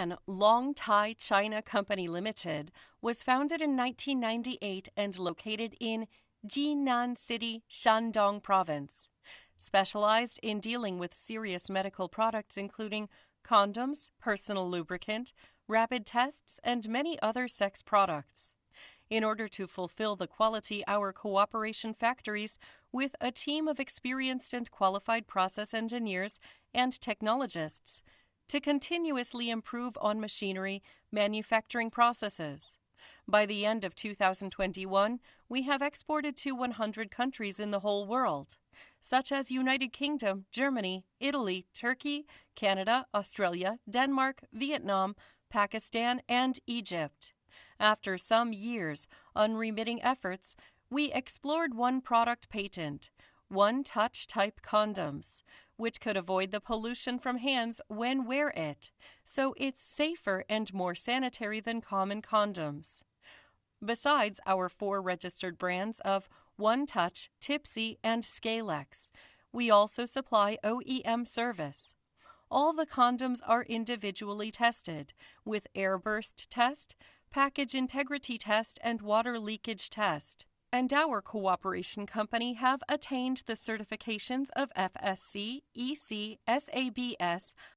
Again, Long Tai China Company Limited was founded in 1998 and located in Jinan City, Shandong Province. Specialized in dealing with serious medical products including condoms, personal lubricant, rapid tests, and many other sex products. In order to fulfill the quality our cooperation factories with a team of experienced and qualified process engineers and technologists to continuously improve on machinery manufacturing processes. By the end of 2021, we have exported to 100 countries in the whole world, such as United Kingdom, Germany, Italy, Turkey, Canada, Australia, Denmark, Vietnam, Pakistan, and Egypt. After some years' unremitting efforts, we explored one product patent, one-touch type condoms, which could avoid the pollution from hands when wear it, so it's safer and more sanitary than common condoms. Besides our 4 registered brands of One Touch, Tipsy, and Scalex, we also supply OEM service. All the condoms are individually tested with airburst test, package integrity test, and water leakage test. And our cooperation company have attained the certifications of FSC, EC, SABS,